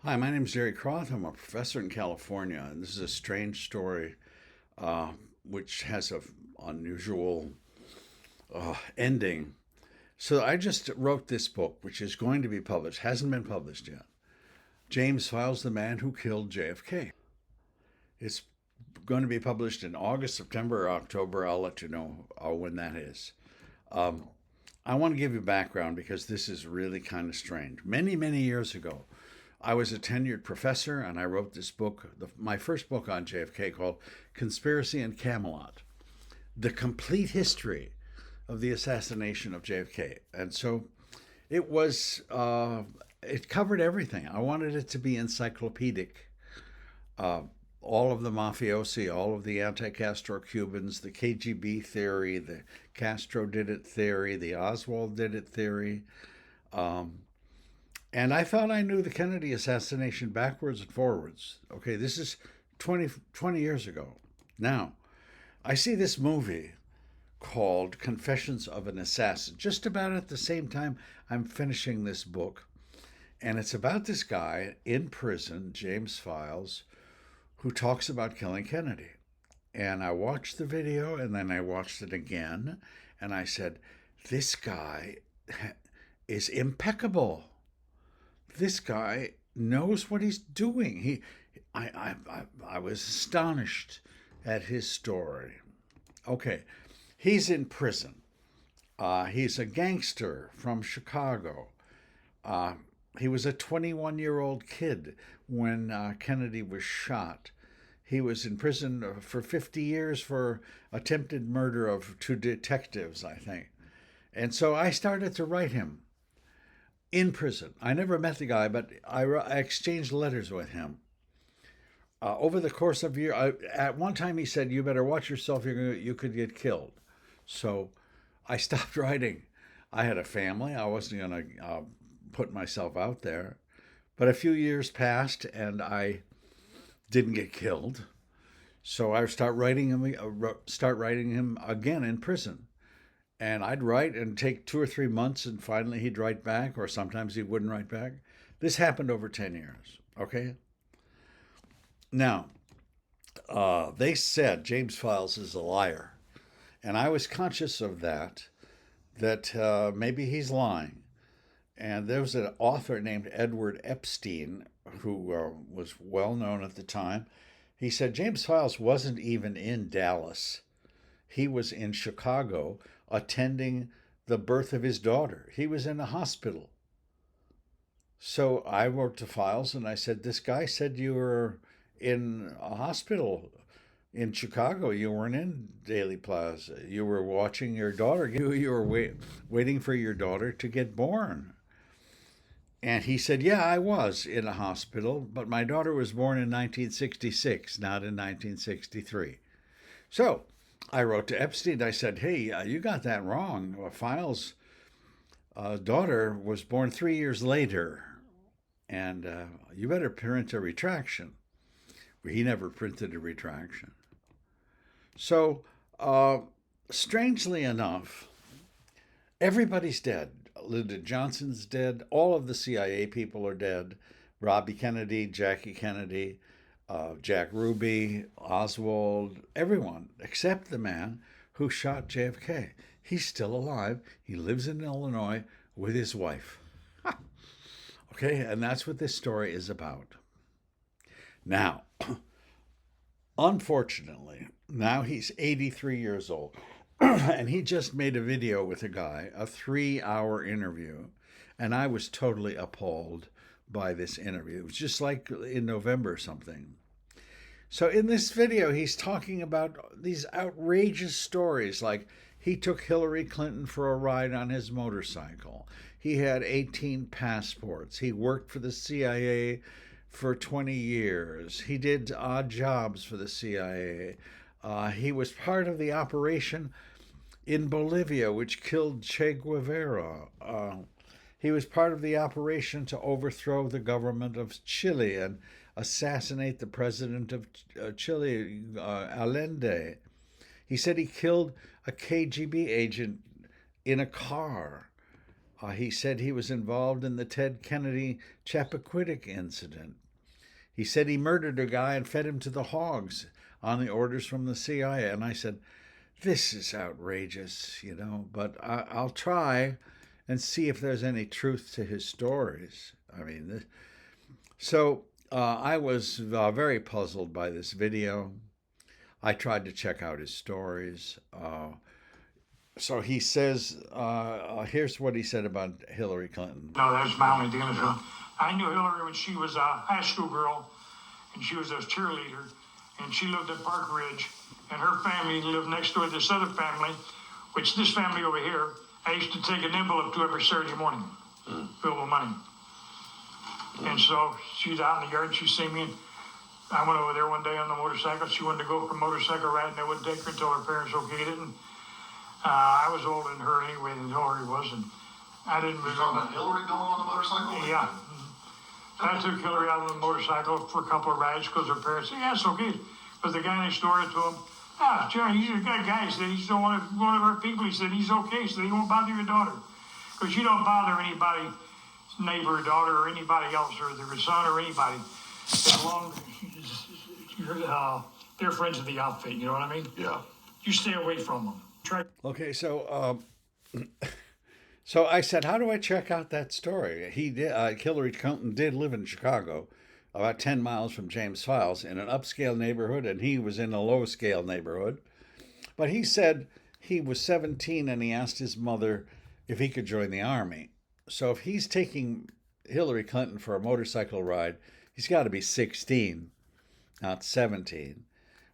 Hi, my name is Jerry Kroth. I'm a professor in California, and this is a strange story uh, which has a unusual ending. So I just wrote this book, which is going to be published, hasn't been published yet. James Files, the Man Who Killed JFK. It's going to be published in August, September, or October. I'll let you know when that is. Um, I want to give you background because this is really kind of strange. Many, many years ago, I was a tenured professor and I wrote this book, my first book on JFK called Conspiracy in Camelot, the complete history of the assassination of JFK. And so it was, it covered everything. I wanted it to be encyclopedic. Uh, all of the mafiosi, all of the anti-Castro Cubans, the KGB theory, the Castro did it theory, the Oswald did it theory. Um, and I thought I knew the Kennedy assassination backwards and forwards. Okay, this is 20 years ago. Now, I see this movie called Confessions of an Assassin just about at the same time I'm finishing this book. And it's about this guy in prison, James Files, who talks about killing Kennedy. And I watched the video and then I watched it again. And I said, this guy is impeccable. This guy knows what he's doing. I was astonished at his story. Okay, he's in prison. He's a gangster from Chicago. Uh, he was a 21-year-old kid when Kennedy was shot. He was in prison for 50 years for attempted murder of two detectives, I think. And so I started to write him in prison. I never met the guy, but I exchanged letters with him. Over the course of a year, at one time he said, "You better watch yourself. You could get killed." So I stopped writing. I had a family. I wasn't going to put myself out there. But a few years passed, and I didn't get killed. So I start writing him again in prison. And I'd write and take 2 or 3 months, and finally he'd write back, or sometimes he wouldn't write back. This happened over 10 years. Okay. Now, they said James Files is a liar. And I was conscious of that maybe he's lying. And there was an author named Edward Epstein who was well known at the time. He said James Files wasn't even in Dallas. He was in Chicago attending the birth of his daughter. He was in a hospital. So I wrote to Files and I said, this guy said you were in a hospital in Chicago. You weren't in Daily Plaza. You were watching your daughter. You were waiting for your daughter to get born. And he said, yeah, I was in a hospital, but my daughter was born in 1966, not in 1963. So I wrote to Epstein. I said, hey, you got that wrong. Files' daughter was born 3 years later, and you better print a retraction. He never printed a retraction. So, strangely enough, everybody's dead. Lyndon Johnson's dead. All of the CIA people are dead. Robbie Kennedy, Jackie Kennedy, Jack Ruby, Oswald, everyone except the man who shot JFK. He's still alive. He lives in Illinois with his wife. Okay, and that's what this story is about. Now, unfortunately, now he's 83 years old. And he just made a video with a guy, a 3 hour interview. And I was totally appalled by this interview. It was just like in November or something. So in this video, he's talking about these outrageous stories like he took Hillary Clinton for a ride on his motorcycle. He had 18 passports. He worked for the CIA for 20 years. He did odd jobs for the CIA. He was part of the operation in Bolivia, which killed Che Guevara. He was part of the operation to overthrow the government of Chile and assassinate the president of Chile, Allende. He said he killed a KGB agent in a car. He said he was involved in the Ted Kennedy Chappaquiddick incident. He said he murdered a guy and fed him to the hogs on the orders from the CIA. And I said, this is outrageous, but I'll try and see if there's any truth to his stories. I was very puzzled by this video. I tried to check out his stories. So he says, here's what he said about Hillary Clinton. No, that's my only deal. I knew Hillary when she was a high school girl, and she was a cheerleader, and she lived at Park Ridge, and her family lived next door to this other family, which this family over here, I used to take an envelope to every Saturday morning, filled with money. And so she's out in the yard, she seen me, and I went over there one day on the motorcycle. She wanted to go for a motorcycle ride, and they wouldn't take her until her parents okayed it. And I was older than her anyway, than Hillary was, and I didn't really... You're talking about Hillary going on the motorcycle? Yeah. I took Hillary out on the motorcycle for a couple of rides because her parents said, yeah, it's okay. Because the guy next door to him, Jerry, he's a good guy. He said, he's one of our people. He said, he's okay. He said, he won't bother your daughter. Because you don't bother anybody, neighbor, daughter, or anybody else, or their son, or anybody. As long they're friends of the outfit, you know what I mean? Yeah. You stay away from them. Okay, so so I said, how do I check out that story? Hillary Clinton did live in Chicago, about 10 miles from James Files, in an upscale neighborhood, and he was in a low-scale neighborhood. But he said he was 17 and he asked his mother if he could join the army. So if he's taking Hillary Clinton for a motorcycle ride, he's got to be 16, not 17.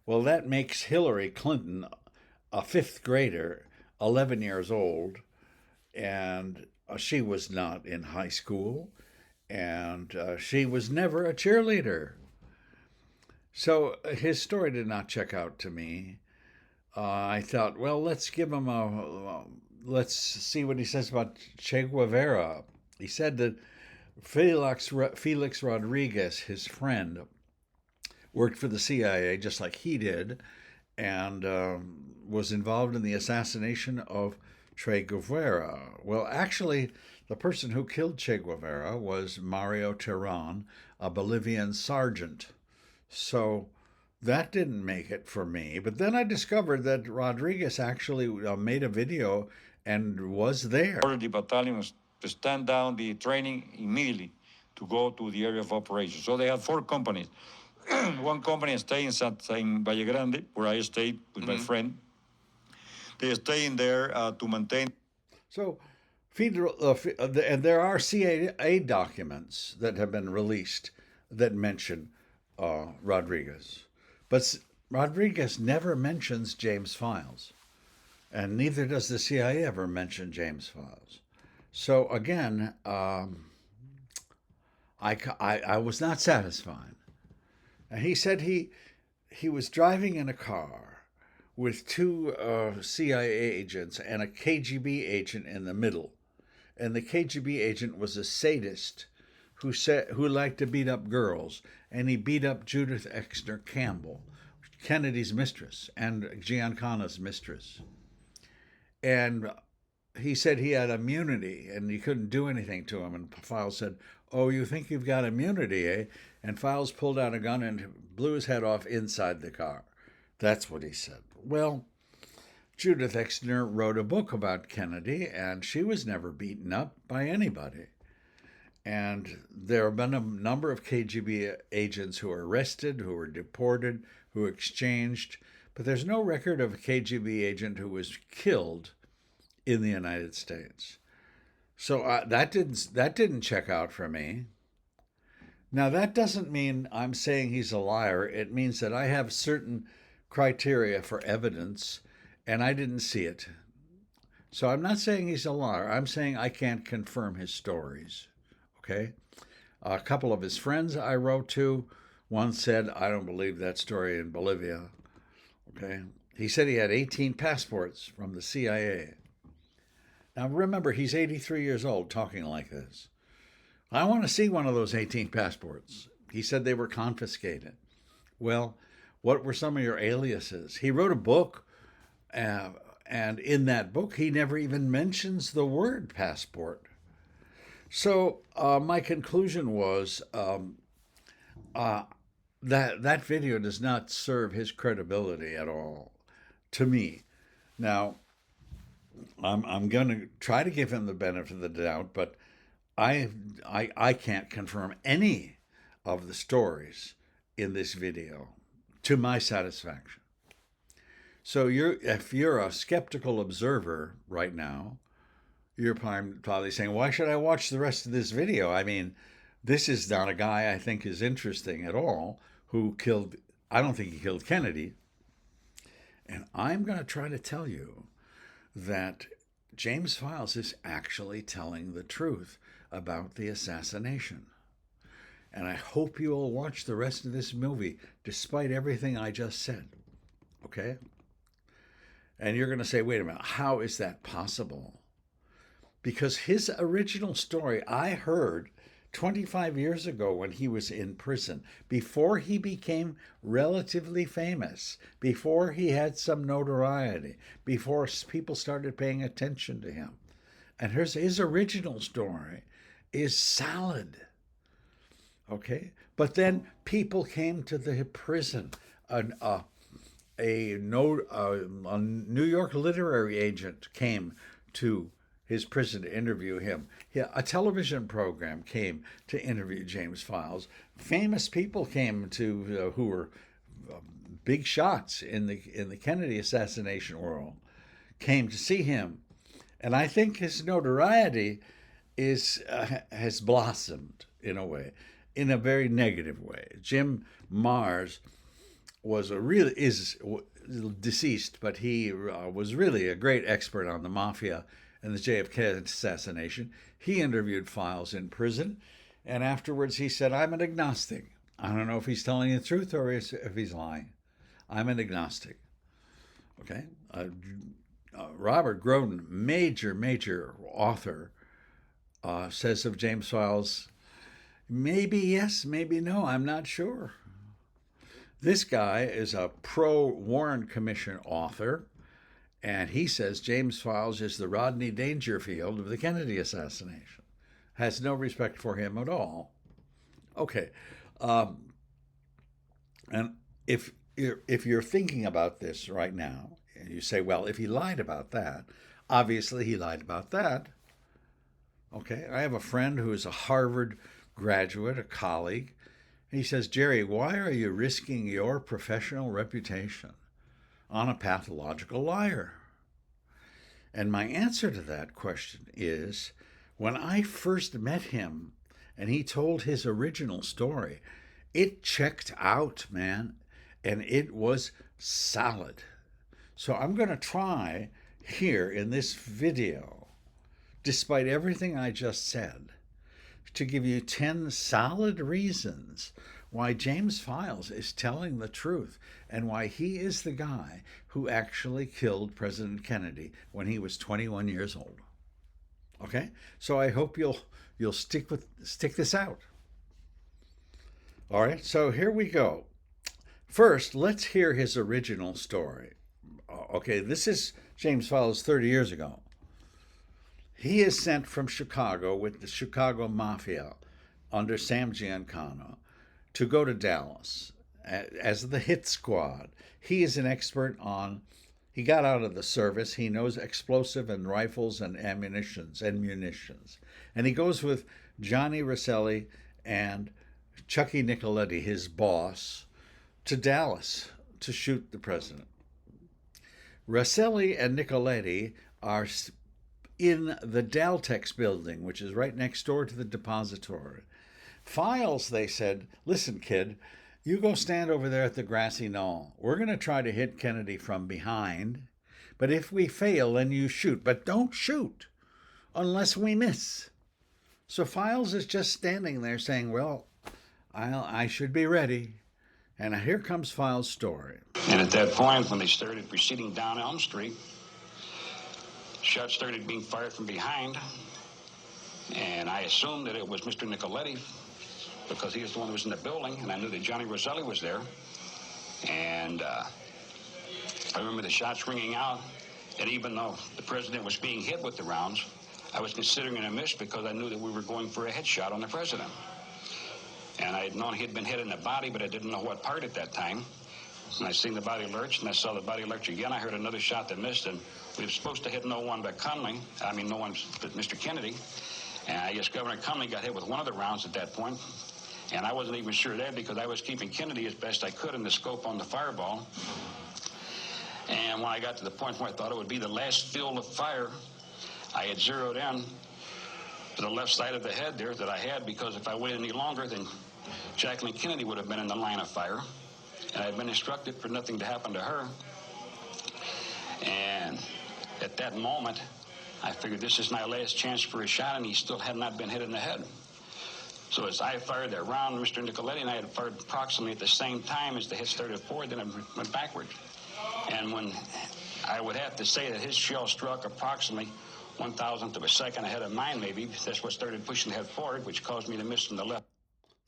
Well, that makes Hillary Clinton a fifth grader, 11 years old, and she was not in high school, and she was never a cheerleader. So his story did not check out to me. I thought, well, let's give him let's see what he says about Che Guevara. He said that Felix Rodriguez, his friend, worked for the CIA just like he did, and was involved in the assassination of Che Guevara. Well, actually, the person who killed Che Guevara was Mario Terán, a Bolivian sergeant. So that didn't make it for me. But then I discovered that Rodriguez actually made a video and was there. Ordered the battalions to stand down the training immediately to go to the area of operations. So they had 4 companies. One company stayed in Valle Grande, where I stayed with my friend. They stay in there to maintain. So, and there are CIA documents that have been released that mention Rodriguez. But Rodriguez never mentions James Files. And neither does the CIA ever mention James Files. So, again, I was not satisfied. And he said he was driving in a car with 2 CIA agents and a KGB agent in the middle. And the KGB agent was a sadist who liked to beat up girls. And he beat up Judith Exner Campbell, Kennedy's mistress and Giancana's mistress. And he said he had immunity and you couldn't do anything to him. And Files said, oh, you think you've got immunity, eh? And Files pulled out a gun and blew his head off inside the car. That's what he said. Well, Judith Exner wrote a book about Kennedy, and she was never beaten up by anybody. And there have been a number of KGB agents who were arrested, who were deported, who exchanged, but there's no record of a KGB agent who was killed in the United States. So that didn't check out for me. Now, that doesn't mean I'm saying he's a liar. It means that I have certain criteria for evidence, and I didn't see it. So I'm not saying he's a liar. I'm saying I can't confirm his stories. Okay? A couple of his friends I wrote to, one said, I don't believe that story in Bolivia. Okay? He said he had 18 passports from the CIA. Now, remember, he's 83 years old talking like this. I want to see one of those 18 passports. He said they were confiscated. Well, what were some of your aliases? He wrote a book, and in that book, he never even mentions the word passport. So my conclusion was that video does not serve his credibility at all to me. Now, I'm going to try to give him the benefit of the doubt, but I can't confirm any of the stories in this video to my satisfaction. So if you're a skeptical observer right now, you're probably saying, why should I watch the rest of this video? I mean, this is not a guy I think is interesting at all who killed, I don't think he killed Kennedy. And I'm going to try to tell you that James Files is actually telling the truth about the assassination. And I hope you will watch the rest of this movie, despite everything I just said. Okay? And you're going to say, wait a minute, how is that possible? Because his original story I heard 25 years ago when he was in prison, before he became relatively famous, before he had some notoriety, before people started paying attention to him. And his original story is solid. Okay? But then people came to the prison. A New York literary agent came to his prison to interview him. A television program came to interview James Files. Famous people came to who were big shots in the Kennedy assassination world, came to see him, and I think his notoriety has blossomed in a way, in a very negative way. Jim Marrs is deceased, but he was really a great expert on the Mafia and the JFK assassination. He interviewed Files in prison, and afterwards he said, I'm an agnostic. I don't know if he's telling the truth or if he's lying. I'm an agnostic. Okay? Robert Groden, major author, says of James Files, maybe yes, maybe no, I'm not sure. This guy is a pro-Warren Commission author, and he says James Files is the Rodney Dangerfield of the Kennedy assassination. Has no respect for him at all. Okay. And if you're thinking about this right now, and you say, well, if he lied about that, obviously he lied about that. Okay. I have a friend who is a Harvard graduate, a colleague. He says, Jerry, why are you risking your professional reputation on a pathological liar? And my answer to that question is, when I first met him and he told his original story, it checked out, man, and it was solid. So I'm going to try here in this video, despite everything I just said, to give you 10 solid reasons why James Files is telling the truth and why he is the guy who actually killed President Kennedy when he was 21 years old. Okay? So I hope you'll stick this out. All right, so here we go. First, let's hear his original story. Okay, this is James Files 30 years ago. He is sent from Chicago with the Chicago Mafia under Sam Giancana to go to Dallas as the hit squad. He is an expert he got out of the service. He knows explosive and rifles and munitions. And he goes with Johnny Rosselli and Chucky Nicoletti, his boss, to Dallas to shoot the president. Rosselli and Nicoletti are in the Daltex building, which is right next door to the depository. Files, they said, listen, kid, you go stand over there at the grassy knoll. We're going to try to hit Kennedy from behind, but if we fail, then you shoot. But don't shoot unless we miss. So Files is just standing there saying, well, I should be ready. And here comes Files' story. And at that point, when they started proceeding down Elm Street, shots started being fired from behind, and I assumed that it was Mr. Nicoletti because he was the one who was in the building, and I knew that Johnny Rosselli was there. And I remember the shots ringing out, and even though the president was being hit with the rounds, I was considering it a miss because I knew that we were going for a headshot on the president. And I had known he had been hit in the body, but I didn't know what part at that time. And I seen the body lurch, and I saw the body lurch again. I heard another shot that missed, and we were supposed to hit no one but no one but Mr. Kennedy. And I guess Governor Connolly got hit with one of the rounds at that point. And I wasn't even sure there because I was keeping Kennedy as best I could in the scope on the fireball. And when I got to the point where I thought it would be the last field of fire, I had zeroed in to the left side of the head there that I had, because if I waited any longer, then Jacqueline Kennedy would have been in the line of fire. And I had been instructed for nothing to happen to her. And at that moment, I figured this is my last chance for a shot, and he still had not been hit in the head. So as I fired that round, Mr. Nicoletti and I had fired approximately at the same time as the hit started forward, then it went backward. And when I would have to say that his shell struck approximately 1,000th of a second ahead of mine, maybe, that's what started pushing the head forward, which caused me to miss in the left.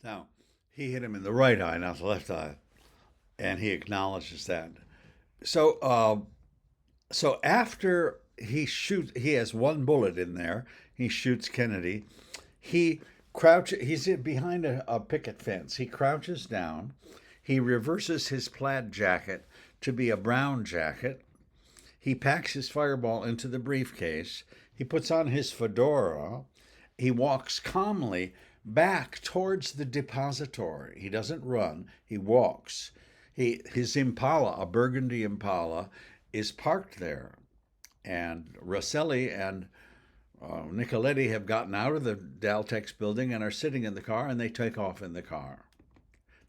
Now, he hit him in the right eye, not the left eye, and he acknowledges that. So, so after he has one bullet in there. He shoots Kennedy. He's behind a picket fence. He crouches down. He reverses his plaid jacket to be a brown jacket. He packs his fireball into the briefcase. He puts on his fedora. He walks calmly back towards the depository. He doesn't run. He walks. His Impala, a burgundy Impala, is parked there. And Rosselli and Nicoletti have gotten out of the Daltex building and are sitting in the car, and they take off in the car.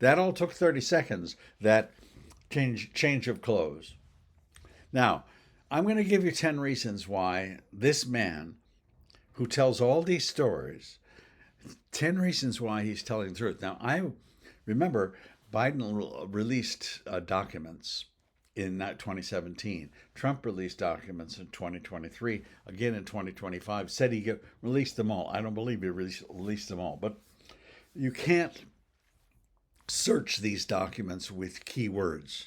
That all took 30 seconds, that change of clothes. Now, I'm going to give you 10 reasons why this man, who tells all these stories, 10 reasons why he's telling the truth. Now, I remember Biden released documents in 2017. Trump released documents in 2023, again in 2025, said he released them all. I don't believe he released them all, but you can't search these documents with keywords.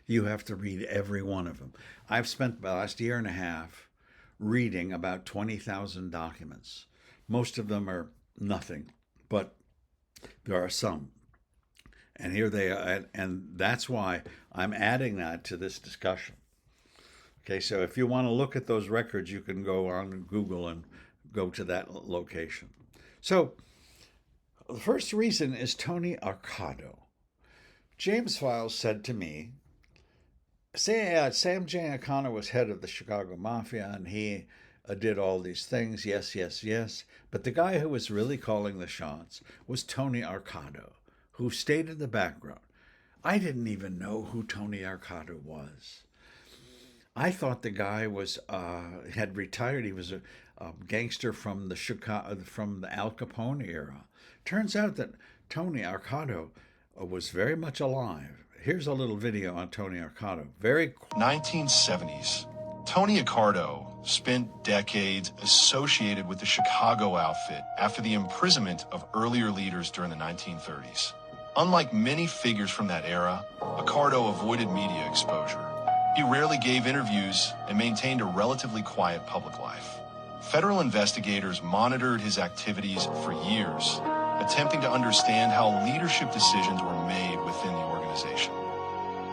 You have to read every one of them. I've spent the last year and a half reading about 20,000 documents. Most of them are nothing, but there are some. And here they are, and that's why I'm adding that to this discussion. Okay, so if you want to look at those records, you can go on Google and go to that location. So the first reason is Tony Arcado. James Files said to me, Sam J. Accardo was head of the Chicago Mafia, and he did all these things, yes. But the guy who was really calling the shots was Tony Arcado, who stayed in the background. I didn't even know who Tony Arcado was. I thought the guy had retired. He was a gangster from the Al Capone era. Turns out that Tony Arcado was very much alive. Here's a little video on Tony Arcado. 1970s. Tony Accardo spent decades associated with the Chicago outfit after the imprisonment of earlier leaders during the 1930s. Unlike many figures from that era, Accardo avoided media exposure. He rarely gave interviews and maintained a relatively quiet public life. Federal investigators monitored his activities for years, attempting to understand how leadership decisions were made within the organization.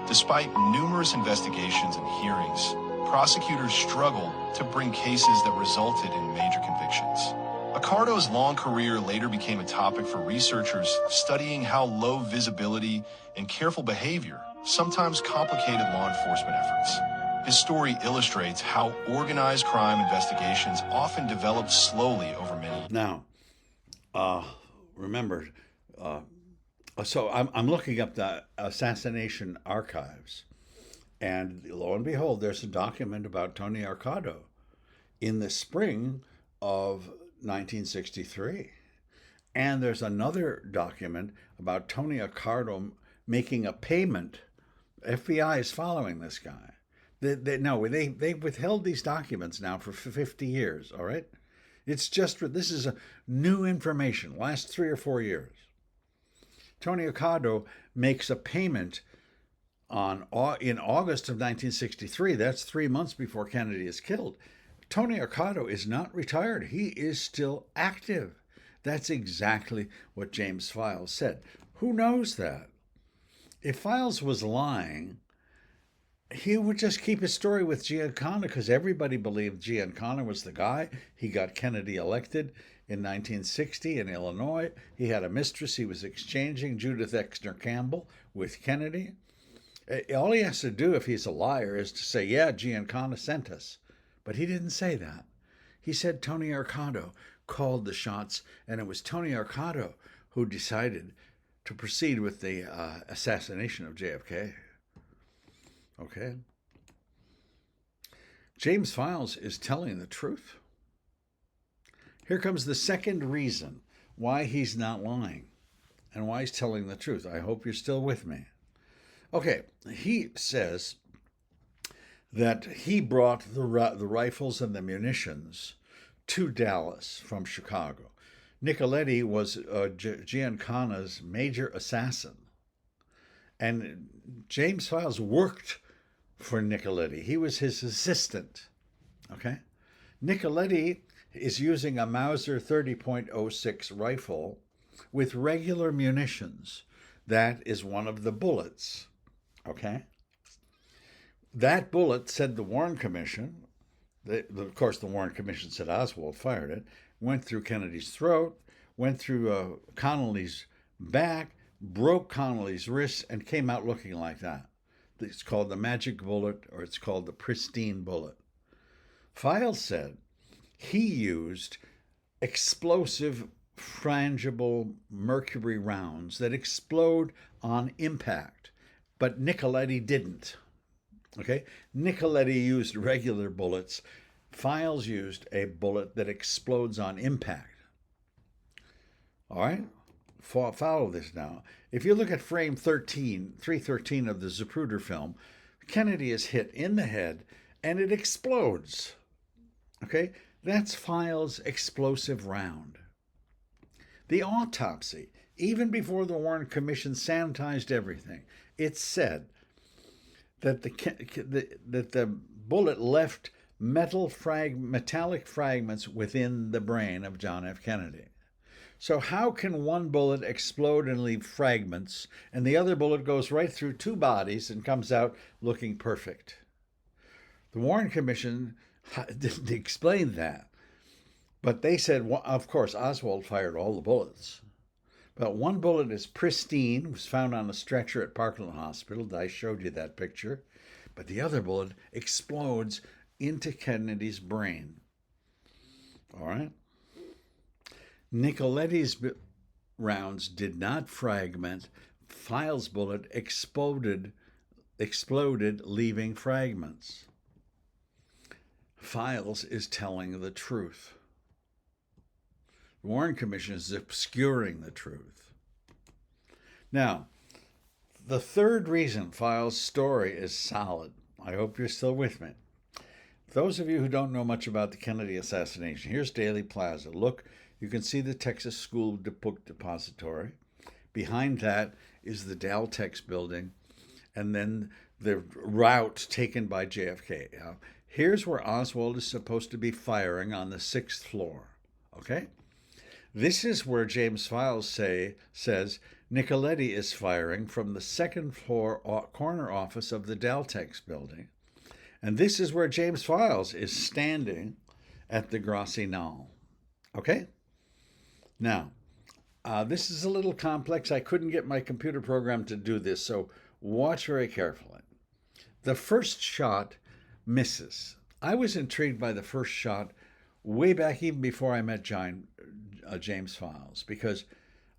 Despite numerous investigations and hearings, prosecutors struggled to bring cases that resulted in major convictions. Accardo's long career later became a topic for researchers studying how low visibility and careful behavior sometimes complicated law enforcement efforts. His story illustrates how organized crime investigations often develop slowly over many years. Now, remember, so I'm looking up the Assassination archives, and lo and behold, there's a document about Tony Arcado in the spring of 1963. And there's another document about Tony Accardo making a payment. FBI is following this guy. They withheld these documents now for 50 years, all right? It's just, this is a new information, last 3 or 4 years. Tony Accardo makes a payment in August of 1963. That's 3 months before Kennedy is killed. Tony Arcado is not retired. He is still active. That's exactly what James Files said. Who knows that? If Files was lying, he would just keep his story with Giancana because everybody believed Giancana was the guy. He got Kennedy elected in 1960 in Illinois. He had a mistress he was exchanging, Judith Exner Campbell, with Kennedy. All he has to do if he's a liar is to say, yeah, Giancana sent us. But he didn't say that. He said Tony Arcado called the shots, and it was Tony Arcado who decided to proceed with the assassination of JFK. Okay? James Files is telling the truth. Here comes the second reason why he's not lying and why he's telling the truth. I hope you're still with me. Okay, he says that he brought the rifles and the munitions to Dallas from Chicago. Nicoletti was Giancana's major assassin. And James Files worked for Nicoletti. He was his assistant. Okay? Nicoletti is using a Mauser 30.06 rifle with regular munitions. That is one of the bullets. Okay? That bullet, said the Warren Commission, of course the Warren Commission said Oswald fired it, went through Kennedy's throat, went through Connolly's back, broke Connolly's wrists, and came out looking like that. It's called the magic bullet, or it's called the pristine bullet. Files said he used explosive, frangible mercury rounds that explode on impact, but Nicoletti didn't. Okay? Nicoletti used regular bullets. Files used a bullet that explodes on impact. All right? Follow this now. If you look at frame 313 of the Zapruder film, Kennedy is hit in the head and it explodes. Okay? That's Files' explosive round. The autopsy, even before the Warren Commission sanitized everything, it said that the bullet left metallic fragments within the brain of John F. Kennedy. So how can one bullet explode and leave fragments, and the other bullet goes right through two bodies and comes out looking perfect? The Warren Commission didn't explain that. But they said, well, of course, Oswald fired all the bullets. But one bullet is pristine, was found on a stretcher at Parkland Hospital. I showed you that picture. But the other bullet explodes into Kennedy's brain. All right? Nicoletti's rounds did not fragment. Files' bullet exploded, leaving fragments. Files is telling the truth. The Warren Commission is obscuring the truth. Now, the third reason Files' story is solid, I hope you're still with me. Those of you who don't know much about the Kennedy assassination, here's Daley Plaza. Look, you can see the Texas School Book Depository. Behind that is the Daltex building, and then the route taken by JFK. Now, here's where Oswald is supposed to be firing on the 6th floor. Okay? This is where James Files says Nicoletti is firing from the 2nd floor corner office of the Daltex building. And this is where James Files is standing at the grassy knoll. Okay? Now, this is a little complex. I couldn't get my computer program to do this, so watch very carefully. The first shot misses. I was intrigued by the first shot way back even before I met James Files, because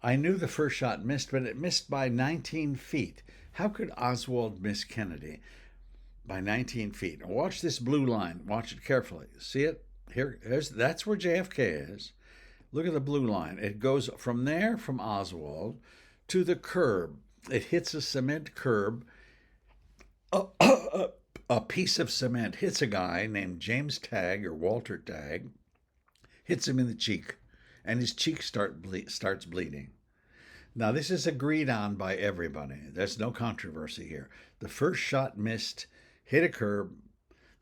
I knew the first shot missed, but it missed by 19 feet. How could Oswald miss Kennedy by 19 feet? Now watch this blue line. Watch it carefully. See it? That's where JFK is. Look at the blue line. It goes from there, from Oswald, to the curb. It hits a cement curb. A piece of cement hits a guy named James Tagg or Walter Tagg, hits him in the cheek, and his cheek starts bleeding. Now, this is agreed on by everybody. There's no controversy here. The first shot missed, hit a curb.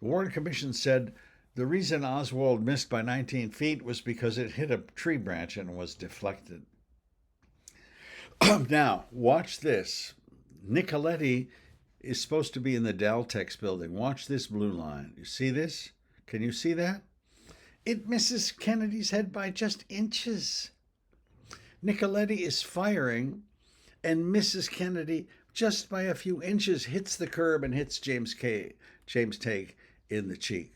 The Warren Commission said The reason Oswald missed by 19 feet was because it hit a tree branch and was deflected. Now, watch this. Nicoletti is supposed to be in the Daltex building. Watch this blue line. You see this? Can you see that? It misses Kennedy's head by just inches. Nicoletti is firing and misses Kennedy just by a few inches, hits the curb and hits James Tague in the cheek.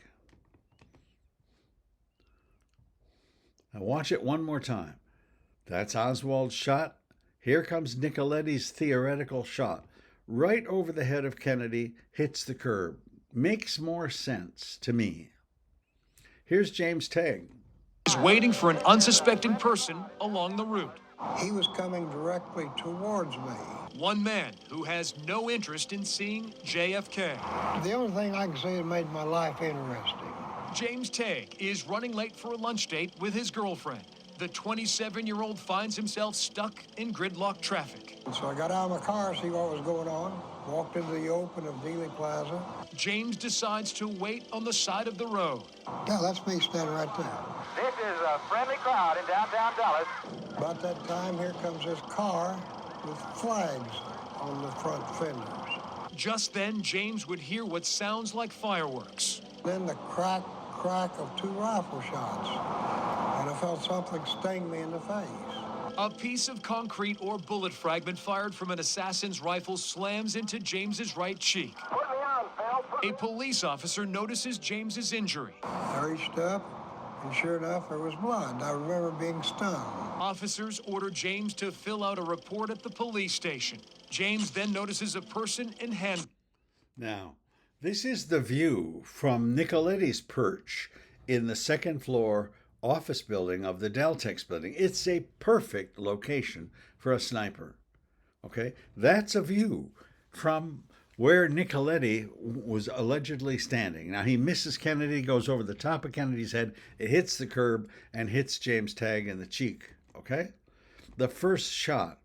Now watch it one more time. That's Oswald's shot. Here comes Nicoletti's theoretical shot. Right over the head of Kennedy, hits the curb. Makes more sense to me. Here's James Tague. He's waiting for an unsuspecting person along the route. He was coming directly towards me. One man who has no interest in seeing JFK. The only thing I can say that made my life interesting. James Tague is running late for a lunch date with his girlfriend. The 27-year-old finds himself stuck in gridlock traffic. So I got out of my car, see what was going on, walked into the open of Dealey Plaza. James decides to wait on the side of the road. Yeah, that's me standing right there. This is a friendly crowd in downtown Dallas. About that time, here comes this car with flags on the front fenders. Just then, James would hear what sounds like fireworks. Then the crack of two rifle shots, and I felt something sting me in the face. A piece of concrete or bullet fragment fired from an assassin's rifle slams into James's right cheek. Put me on, Phil. A police officer notices James's injury. I reached up, and sure enough, there was blood. I remember being stunned. Officers order James to fill out a report at the police station. James then notices a person in hand. Now, this is the view from Nicoletti's perch in the second floor office building of the Daltex building. It's a perfect location for a sniper. Okay, that's a view from where Nicoletti was allegedly standing. Now he misses Kennedy, goes over the top of Kennedy's head, it hits the curb and hits James Tague in the cheek. Okay, the first shot.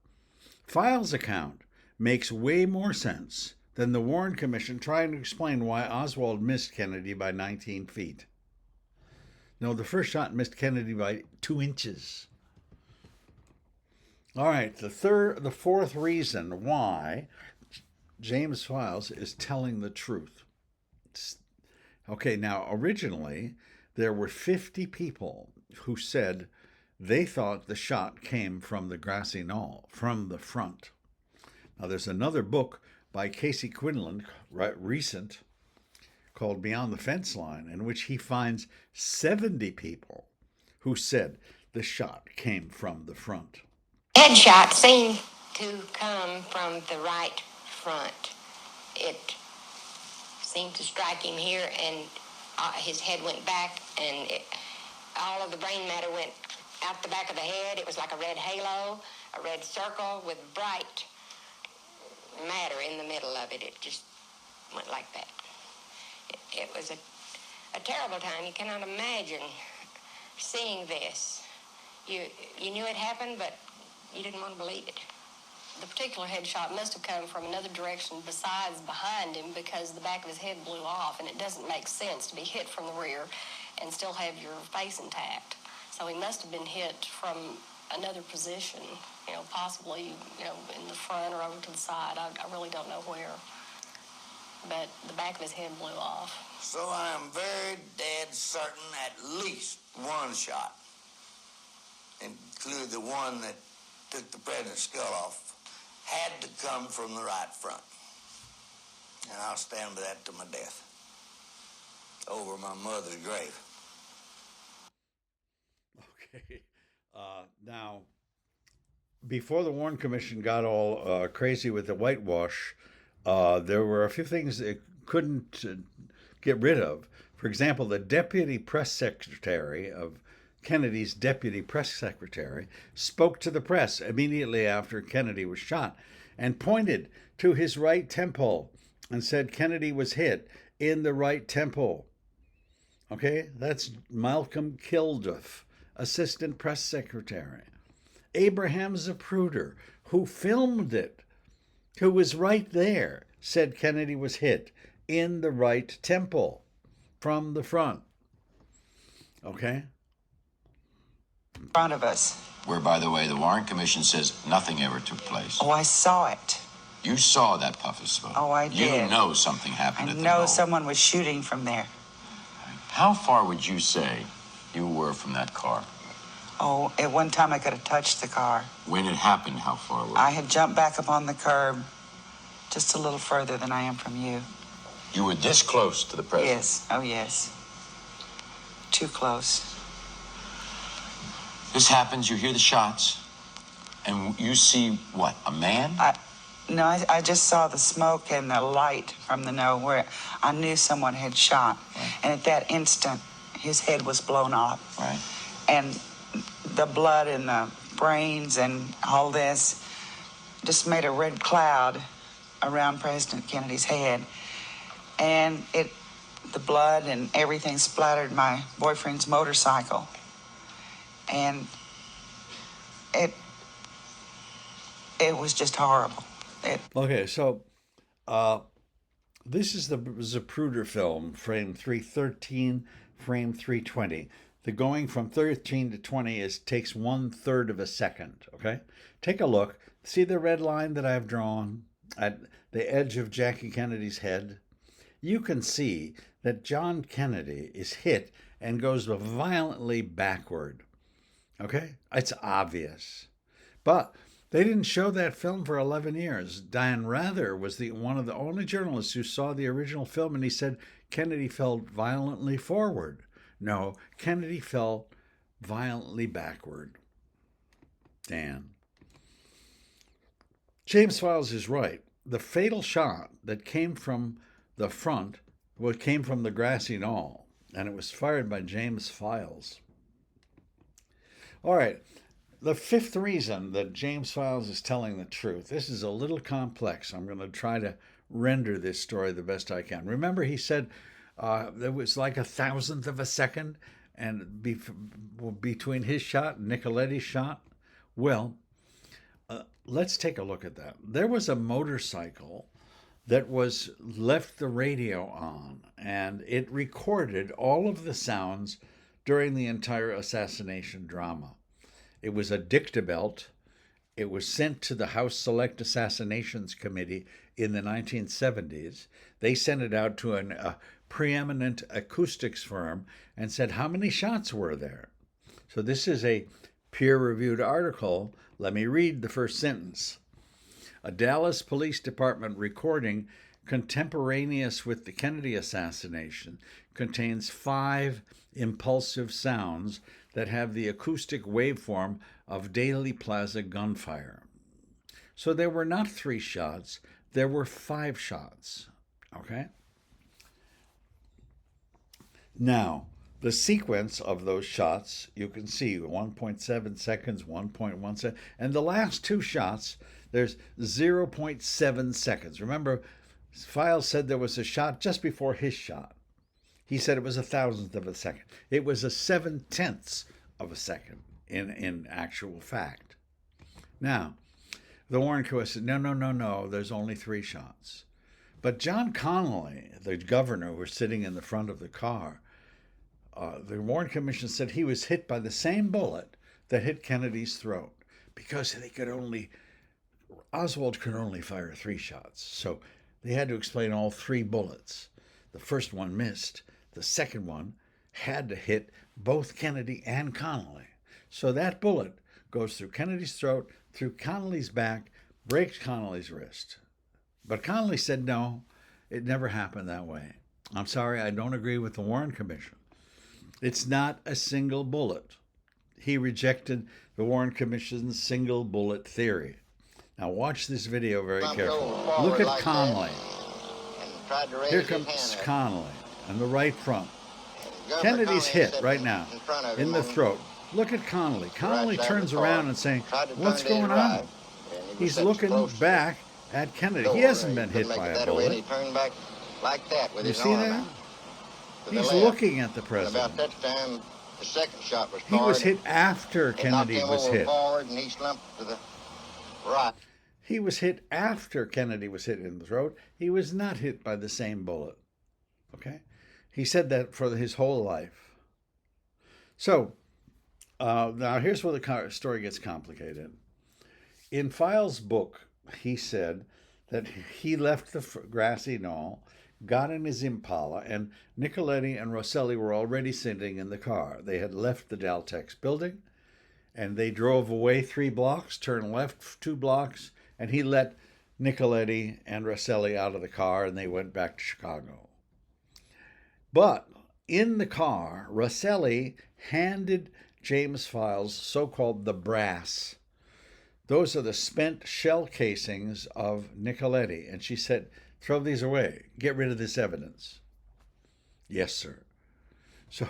Files' account makes way more sense than the Warren Commission trying to explain why Oswald missed Kennedy by 19 feet. No, the first shot missed Kennedy by 2 inches. All right, the fourth reason why James Files is telling the truth. Okay, now originally there were 50 people who said they thought the shot came from the grassy knoll, from the front. Now there's another book by Casey Quinlan, recent, called Beyond the Fence Line, in which he finds 70 people who said the shot came from the front. Headshot seemed to come from the right front. It seemed to strike him here, and his head went back, and all of the brain matter went out the back of the head. It was like a red halo, a red circle with bright matter in the middle of it. It just went like that. It was a terrible time. You cannot imagine seeing this. You knew it happened, but you didn't want to believe it. The particular headshot must have come from another direction besides behind him, because the back of his head blew off, and it doesn't make sense to be hit from the rear and still have your face intact. So he must have been hit from another position, possibly, in the front or over to the side. I really don't know where. But the back of his head blew off. So I am very dead certain at least one shot, including the one that took the president's skull off, had to come from the right front. And I'll stand by that to my death, over my mother's grave. Okay. Now, before the Warren Commission got all crazy with the whitewash, there were a few things it couldn't get rid of. For example, the deputy press secretary of Kennedy's deputy press secretary spoke to the press immediately after Kennedy was shot and pointed to his right temple and said Kennedy was hit in the right temple. Okay, that's Malcolm Kilduff, assistant press secretary. Abraham Zapruder, who filmed it, who was right there, said Kennedy was hit in the right temple from the front. Okay? In front of us. Where, by the way, the Warren Commission says nothing ever took place. Oh, I saw it. You saw that puff of smoke. Oh, I did. You know something happened at the knoll. Someone was shooting from there. How far would you say you were from that car? Oh, at one time I could have touched the car. When it happened, how far were you? I had jumped back up on the curb just a little further than I am from you. You were this close to the president? Yes. Oh, yes. Too close. This happens, you hear the shots, and you see what, a man? No, I just saw the smoke and the light from the knoll where I knew someone had shot. Right. And at that instant, his head was blown off. Right. And the blood and the brains and all this just made a red cloud around President Kennedy's head. And the blood and everything splattered my boyfriend's motorcycle. And it was just horrible. Okay, so this is the Zapruder film, frame 313, frame 320. The going from 13 to 20 takes 1/3 of a second, okay? Take a look. See the red line that I've drawn at the edge of Jackie Kennedy's head? You can see that John Kennedy is hit and goes violently backward, okay? It's obvious. But they didn't show that film for 11 years. Diane Rather was one of the only journalists who saw the original film, and he said Kennedy fell violently forward. No, Kennedy fell violently backward. Dan. James Files is right. The fatal shot that came from the front came from the grassy knoll, and it was fired by James Files. All right. The fifth reason that James Files is telling the truth. This is a little complex. I'm going to try to render this story the best I can. Remember, he said there was like 1,000th of a second and between his shot and Nicoletti's shot. Well, let's take a look at that. There was a motorcycle that left the radio on, and it recorded all of the sounds during the entire assassination drama. It was a dictabelt. It was sent to the House Select Assassinations Committee in the 1970s. They sent it out to a preeminent acoustics firm and said, how many shots were there? So this is a peer-reviewed article. Let me read the first sentence. A Dallas Police Department recording contemporaneous with the Kennedy assassination contains 5 impulsive sounds that have the acoustic waveform of Daley Plaza gunfire. So there were not 3 shots, there were 5 shots, okay? Now, the sequence of those shots, you can see 1.7 seconds, 1.1 seconds, and the last 2 shots, there's 0.7 seconds. Remember, Files said there was a shot just before his shot. He said it was 1,000th of a second. It was a 7/10 of a second in actual fact. Now, the Warren Commission said, no, there's only 3 shots. But John Connolly, the governor who was sitting in the front of the car, the Warren Commission said he was hit by the same bullet that hit Kennedy's throat because Oswald could only fire 3 shots. So they had to explain all 3 bullets. The first one missed. The second one had to hit both Kennedy and Connolly. So that bullet goes through Kennedy's throat, through Connally's back, breaks Connolly's wrist. But Connolly said, no, it never happened that way. I'm sorry, I don't agree with the Warren Commission. It's not a single bullet. He rejected the Warren Commission's single bullet theory. Now watch this video very carefully. Look at Connolly. Here comes Connolly on the right front. Kennedy's hit right now in the throat. Look at Connolly. Connolly turns around and saying, what's going on? He's looking back at Kennedy. He hasn't been hit by a bullet. You see that? He's looking at the president. About that time, the second shot was He was hit after Kennedy was hit. Forward and he slumped to the right. He was hit after Kennedy was hit in the throat. He was not hit by the same bullet. Okay? He said that for his whole life. So now here's where the story gets complicated. In Files' book, he said that he left the grassy knoll, got in his Impala, and Nicoletti and Rosselli were already sitting in the car. They had left the Daltex building, and they drove away 3 blocks, turned left 2 blocks, and he let Nicoletti and Rosselli out of the car, and they went back to Chicago. But in the car, Rosselli handed James Files so-called the brass. Those are the spent shell casings of Nicoletti. And she said, throw these away. Get rid of this evidence. Yes, sir. So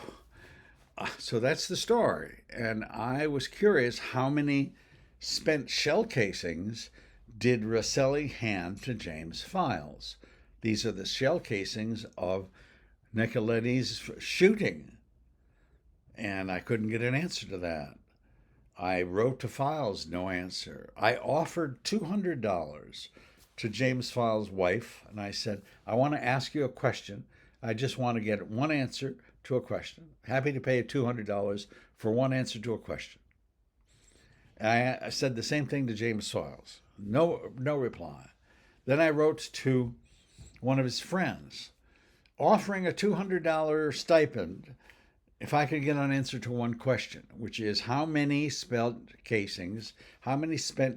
that's the story. And I was curious, how many spent shell casings did Rosselli hand to James Files? These are the shell casings of Nicoletti's shooting. And I couldn't get an answer to that. I wrote to Files, no answer. I offered $200 to James Files' wife, and I said, I want to ask you a question. I just want to get one answer to a question. Happy to pay $200 for one answer to a question. And I said the same thing to James Files. No reply. Then I wrote to one of his friends, offering a $200 stipend if I could get an answer to one question, which is how many spent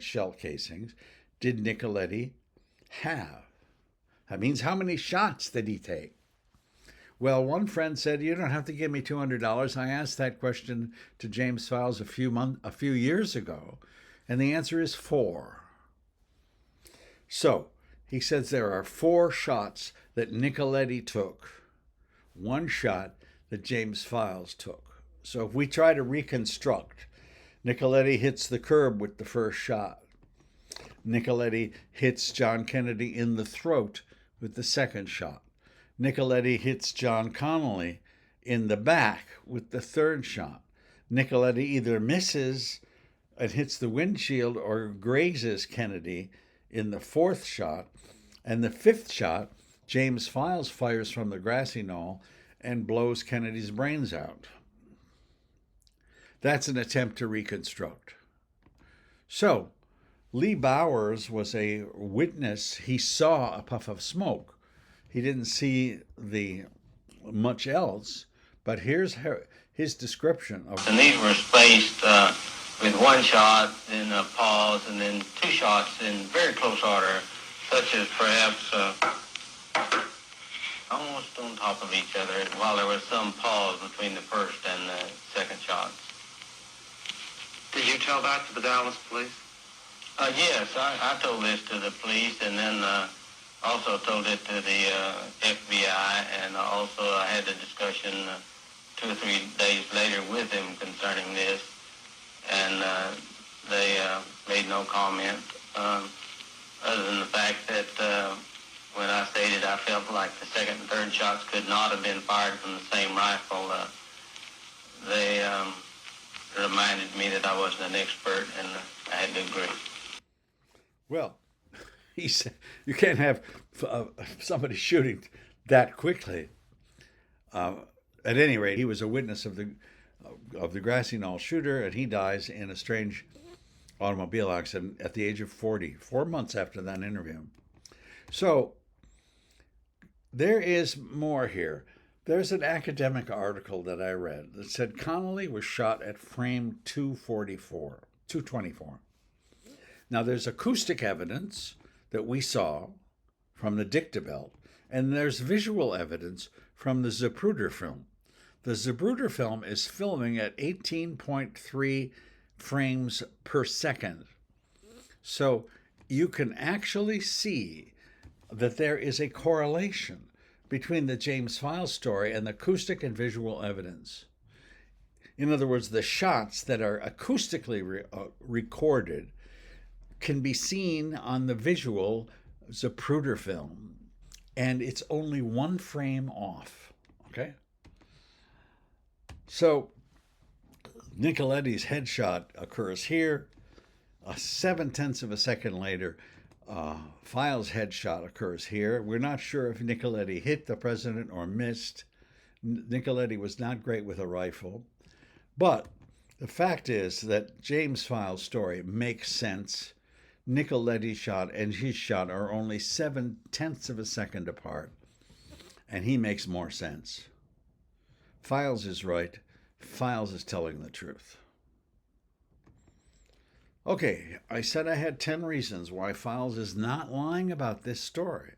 shell casings did Nicoletti have? That means how many shots did he take? Well, one friend said, you don't have to give me $200. I asked that question to James Files a few years ago, and the answer is 4. So he says there are 4 shots that Nicoletti took, 1 shot that James Files took. So if we try to reconstruct, Nicoletti hits the curb with the first shot. Nicoletti hits John Kennedy in the throat with the second shot. Nicoletti hits John Connolly in the back with the third shot. Nicoletti either misses and hits the windshield or grazes Kennedy in the 4th shot. And the 5th shot, James Files fires from the grassy knoll and blows Kennedy's brains out. That's an attempt to reconstruct. So, Lee Bowers was a witness. He saw a puff of smoke. He didn't see much else, but here's his description of. And these were spaced with 1 shot, then a pause, and then 2 shots in very close order, such as perhaps almost on top of each other, while there was some pause between the first and the second shots. Did you tell that to the Dallas police? Yes, I told this to the police, and then also told it to the FBI, and also I had a discussion 2 or 3 days later with them concerning this, and they made no comment, other than the fact that when I stated I felt like the second and third shots could not have been fired from the same rifle, they reminded me that I wasn't an expert, and I had to agree. Well, he said you can't have somebody shooting that quickly. At any rate, he was a witness of the grassy knoll shooter, and he dies in a strange automobile accident at the age of 40, 4 months after that interview. So there is more here. There's an academic article that I read that said Connolly was shot at frame 224. Now, there's acoustic evidence that we saw from the dictabelt, and there's visual evidence from the Zapruder film. The Zapruder film is filming at 18.3 frames per second. So you can actually see that there is a correlation between the James Files story and the acoustic and visual evidence. In other words, the shots that are acoustically recorded can be seen on the visual Zapruder film, and it's only 1 frame off, okay? So Nicoletti's headshot occurs here. 7/10 of a second later, Files' headshot occurs here. We're not sure if Nicoletti hit the president or missed. Nicoletti was not great with a rifle. But the fact is that James Files' story makes sense. Nicoletti's shot and his shot are only 0.7 of a second apart, and he makes more sense. Files is right. Files is telling the truth. Okay, I said I had 10 reasons why Files is not lying about this story.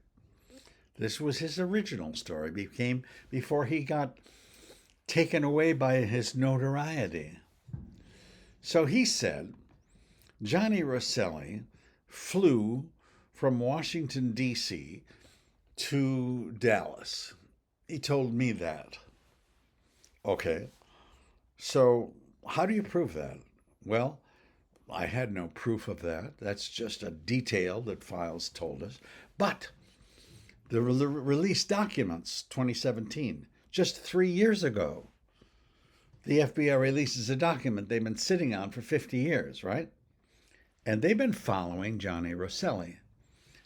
This was his original story, before he got taken away by his notoriety. So he said Johnny Rosselli flew from Washington, D.C. to Dallas. He told me that. Okay, so how do you prove that? Well, I had no proof of that. That's just a detail that Files told us. But the released documents, 2017, just 3 years ago, the FBI releases a document they've been sitting on for 50 years, right? And they've been following Johnny Rosselli.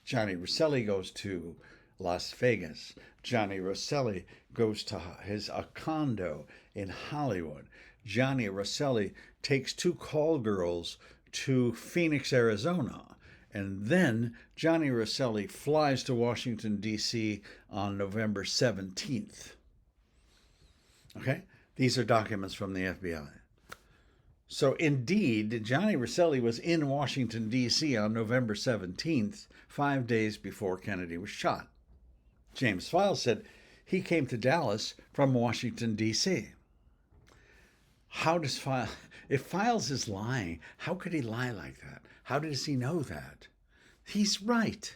Johnny Rosselli goes to Las Vegas. Johnny Rosselli goes to his Accardo in Hollywood. Johnny Rosselli takes 2 call girls to Phoenix, Arizona. And then Johnny Rosselli flies to Washington, D.C. on November 17th. Okay? These are documents from the FBI. So indeed, Johnny Rosselli was in Washington, D.C. on November 17th, 5 days before Kennedy was shot. James Files said he came to Dallas from Washington, D.C. How does Files... If Files is lying, how could he lie like that? How does he know that? He's right.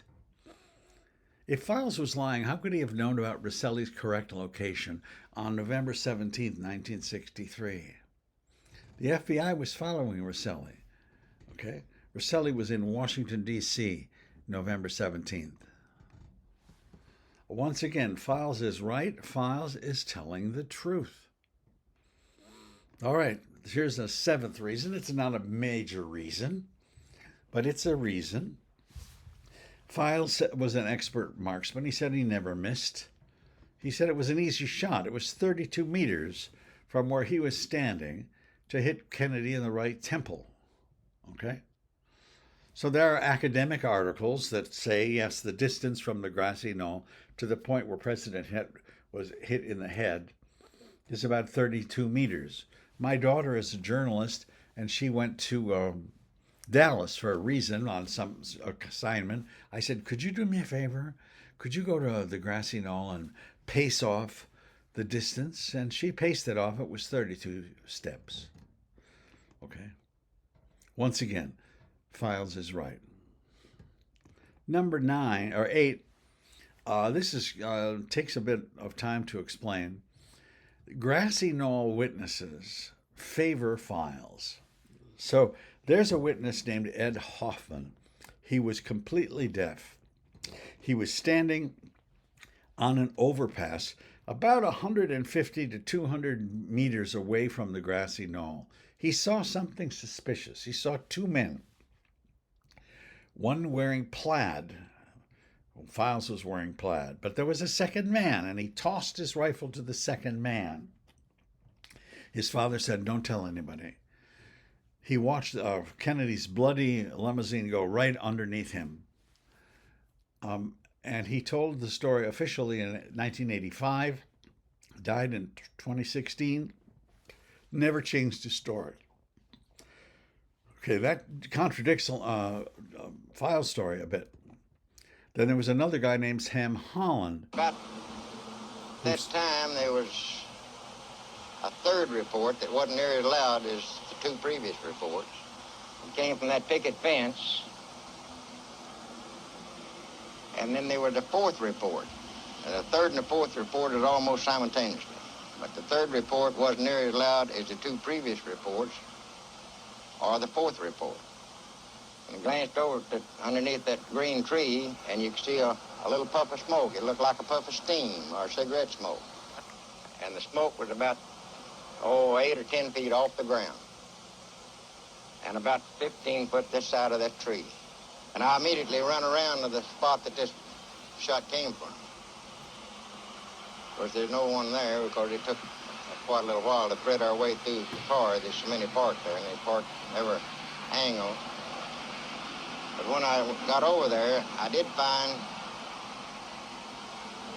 If Files was lying, how could he have known about Rosselli's correct location on November 17th, 1963? The FBI was following Rosselli. Okay? Rosselli was in Washington, D.C., November 17th. Once again, Files is right. Files is telling the truth. All right, here's a 7th reason. It's not a major reason, but it's a reason. Files was an expert marksman. He said he never missed. He said it was an easy shot. It was 32 meters from where he was standing to hit Kennedy in the right temple. Okay? So there are academic articles that say, yes, the distance from the grassy knoll to the point where President was hit in the head is about 32 meters. My daughter is a journalist, and she went to Dallas for a reason on some assignment. I said, could you do me a favor? Could you go to the grassy knoll and pace off the distance? And she paced it off. It was 32 steps. Okay. Once again, Files is right. Number 9 or 8. This is takes a bit of time to explain. Grassy knoll witnesses favor Files. So there's a witness named Ed Hoffman. He was completely deaf. He was standing on an overpass about 150 to 200 meters away from the grassy knoll. He saw something suspicious. He saw 2 men, one wearing plaid. Files was wearing plaid, but there was a second man, and he tossed his rifle to the second man. His father said, don't tell anybody. He watched Kennedy's bloody limousine go right underneath him. And he told the story officially in 1985, died in 2016, never changed his story. Okay, that contradicts Files' story a bit. Then there was another guy named Sam Holland. About that time, there was a third report that wasn't nearly as loud as the 2 previous reports. It came from that picket fence. And then there was the 4th report. And the 3rd and the 4th report is almost simultaneously. But the 3rd report wasn't nearly as loud as the 2 previous reports or the 4th report. And I glanced over underneath that green tree, and you could see a little puff of smoke. It looked like a puff of steam or cigarette smoke. And the smoke was about, 8 or 10 feet off the ground. And about 15 foot this side of that tree. And I immediately run around to the spot that this shot came from. Of course, there's no one there because it took a quite a little while to thread our way through the car. There's so many parked there, and they parked every angle. But when I got over there, I did find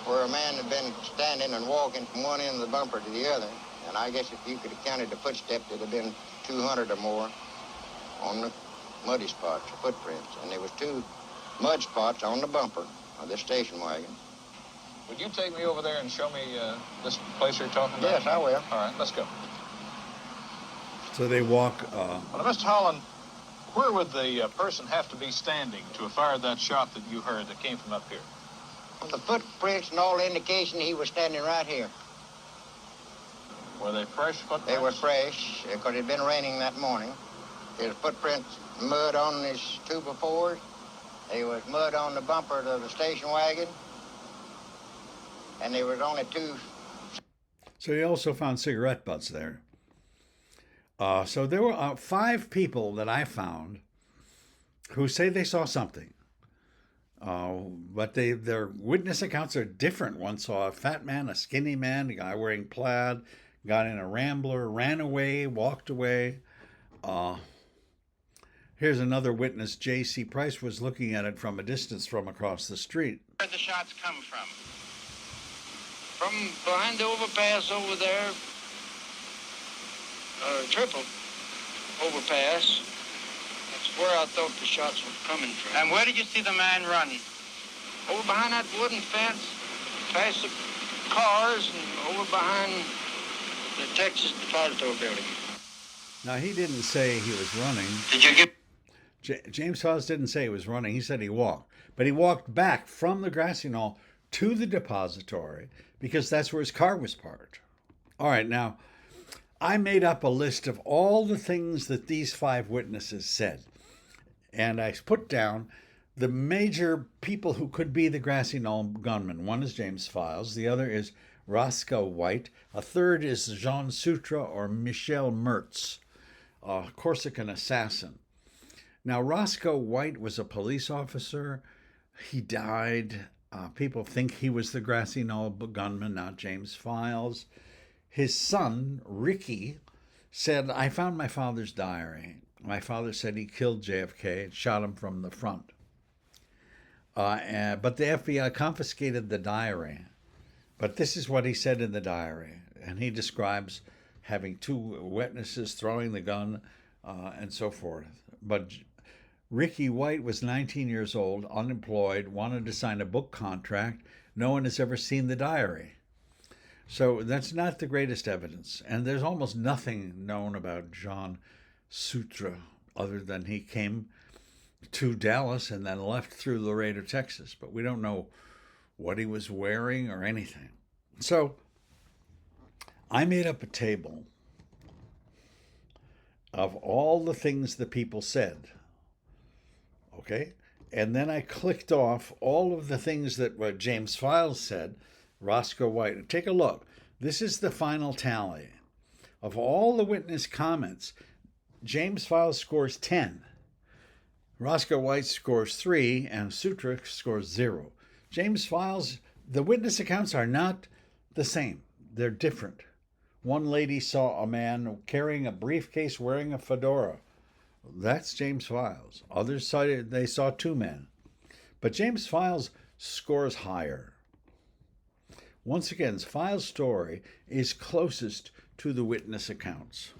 where a man had been standing and walking from one end of the bumper to the other. And I guess if you could have counted the footsteps, it'd have been 200 or more on the muddy spots, the footprints. And there was 2 mud spots on the bumper of this station wagon. Would you take me over there and show me this place you're talking about? Yes, I will. All right, let's go. So they walk. Well, Mr. Holland, where would the person have to be standing to have fired that shot that you heard that came from up here? Well, the footprints and all indication he was standing right here. Were they fresh footprints? They were fresh, because it had been raining that morning. There was footprints, mud on his 2 before. There was mud on the bumper of the station wagon. And there was only 2. So he also found cigarette butts there. So there were 5 people that I found who say they saw something. But their witness accounts are different. One saw a fat man, a skinny man, a guy wearing plaid, got in a Rambler, ran away, walked away. Here's another witness. J.C. Price was looking at it from a distance from across the street. Where did the shots come from? From behind the overpass over there, triple overpass. That's where I thought the shots were coming from. And where did you see the man run? Over behind that wooden fence, past the cars, and over behind the Texas Depository building. Now, he didn't say he was running. Did you get... James Files didn't say he was running. He said he walked. But he walked back from the grassy knoll to the depository because that's where his car was parked. All right, now, I made up a list of all the things that these 5 witnesses said. And I put down the major people who could be the grassy knoll gunman. One is James Files. The other is Roscoe White. A third is Jean Sutra or Michel Mertz, a Corsican assassin. Now, Roscoe White was a police officer. He died. People think he was the grassy knoll gunman, not James Files. His son, Ricky, said, I found my father's diary. My father said he killed JFK and shot him from the front. But the FBI confiscated the diary. But this is what he said in the diary. And he describes having 2 witnesses throwing the gun and so forth. But Ricky White was 19 years old, unemployed, wanted to sign a book contract. No one has ever seen the diary. So that's not the greatest evidence. And there's almost nothing known about Jean Sutra other than he came to Dallas and then left through Laredo, Texas. But we don't know what he was wearing or anything. So I made up a table of all the things the people said. Okay? And then I clicked off all of the things that what James Files said, Roscoe White. Take a look. This is the final tally. Of all the witness comments, James Files scores 10. Roscoe White scores 3, and Sutra scores 0. James Files, the witness accounts are not the same. They're different. One lady saw a man carrying a briefcase wearing a fedora. That's James Files. Others cited they saw 2 men. But James Files scores higher. Once again, Files' story is closest to the witness accounts.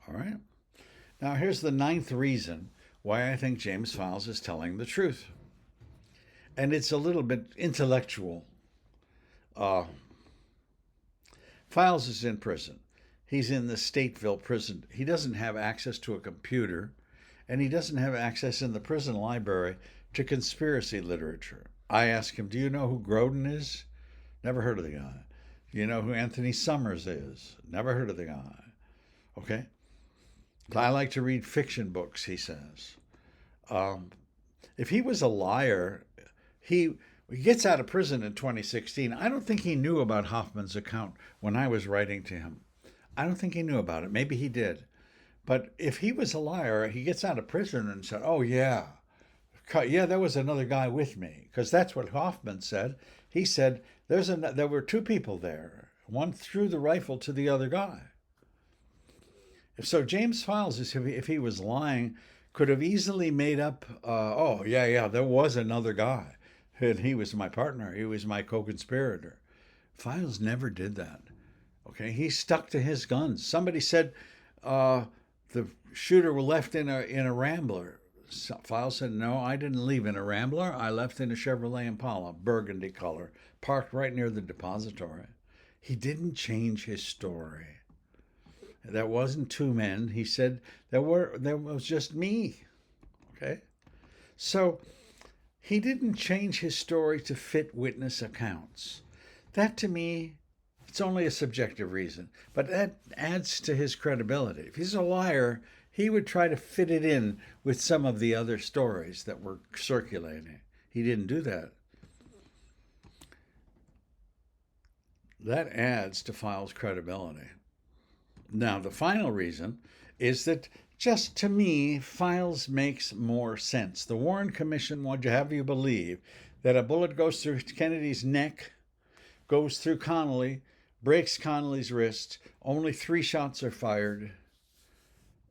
All right. Now, here's the 9th reason why I think James Files is telling the truth. And it's a little bit intellectual. Files is in prison. He's in the Stateville prison. He doesn't have access to a computer, and he doesn't have access in the prison library to conspiracy literature. I asked him, do you know who Grodin is? Never heard of the guy. Do you know who Anthony Summers is? Never heard of the guy. Okay? I like to read fiction books, he says. If he was a liar, he gets out of prison in 2016. I don't think he knew about Hoffman's account when I was writing to him. I don't think he knew about it. Maybe he did. But if he was a liar, he gets out of prison and said, oh, yeah, there was another guy with me. Because that's what Hoffman said. He said, there were 2 people there. One threw the rifle to the other guy. So James Files, if he was lying, could have easily made up, there was another guy, and he was my partner. He was my co-conspirator. Files never did that. Okay, he stuck to his guns. Somebody said the shooter was left in a Rambler. Files said, no, I didn't leave in a Rambler. I left in a Chevrolet Impala, burgundy color, parked right near the depository. He didn't change his story. There wasn't two men. He said there was just me. Okay? So he didn't change his story to fit witness accounts. That, to me, it's only a subjective reason, but that adds to his credibility. If he's a liar, he would try to fit it in with some of the other stories that were circulating. He didn't do that. That adds to Files' credibility. Now, the final reason is that, just to me, Files makes more sense. The Warren Commission would have you believe that a bullet goes through Kennedy's neck, goes through Connally, breaks Connally's wrist, only 3 shots are fired,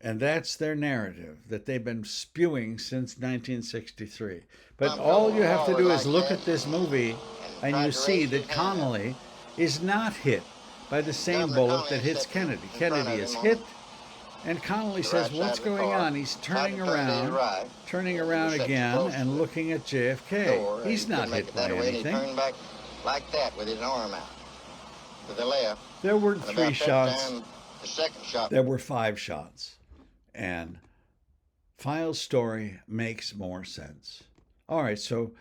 and that's their narrative that they've been spewing since 1963. But all you have to do is look at this movie and you see that Connally is not hit by the same bullet that hits Kennedy. Kennedy is hit, and Connally says, what's going on? He's turning around again and looking at JFK. He's not hit by anything. He turned back like that with his arm out to the left. There were 3 shots. The second shot. There were 5 shots. And Files' story makes more sense. All right, so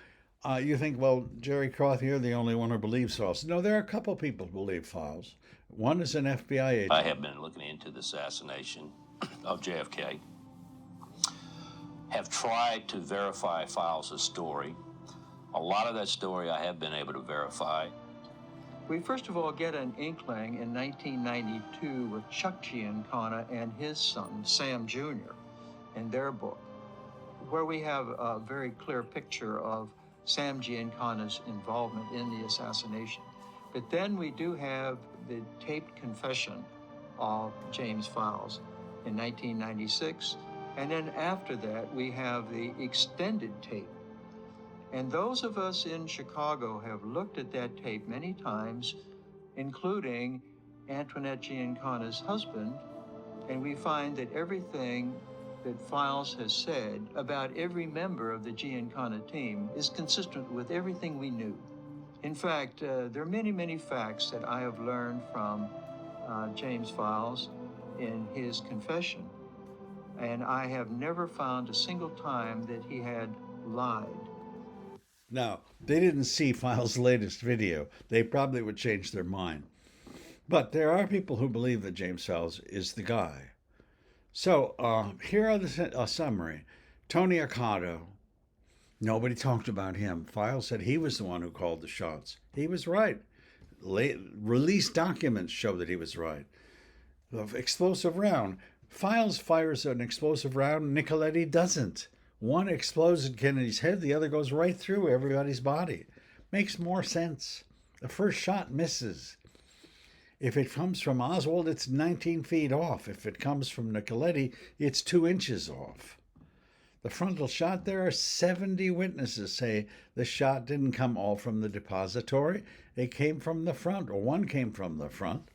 you think, well, Jerry Kroth, you're the only one who believes Files. No, there are a couple people who believe Files. One is an FBI agent. I have been looking into the assassination of JFK, have tried to verify Files' story. A lot of that story I have been able to verify. We first of all get an inkling in 1992 with Chuck Giancana and his son, Sam Jr., in their book, where we have a very clear picture of Sam Giancana's involvement in the assassination. But then we do have the taped confession of James Files in 1996, and then after that we have the extended tape. And those of us in Chicago have looked at that tape many times, including Antoinette Giancana's husband, and we find that everything that Files has said about every member of the Giancana team is consistent with everything we knew. In fact, there are many, many facts that I have learned from James Files in his confession, and I have never found a single time that he had lied. Now, they didn't see Files' latest video. They probably would change their mind. But there are people who believe that James Files is the guy. So here are the summary. Tony Accardo. Nobody talked about him. Files said he was the one who called the shots. He was right. Released documents show that he was right. The explosive round. Files fires an explosive round. Nicoletti doesn't. One explodes in Kennedy's head. The other goes right through everybody's body. Makes more sense. The first shot misses. If it comes from Oswald, it's 19 feet off. If it comes from Nicoletti, it's 2 inches off. The frontal shot, there are 70 witnesses say the shot didn't come all from the depository. It came from the front, or one came from the front.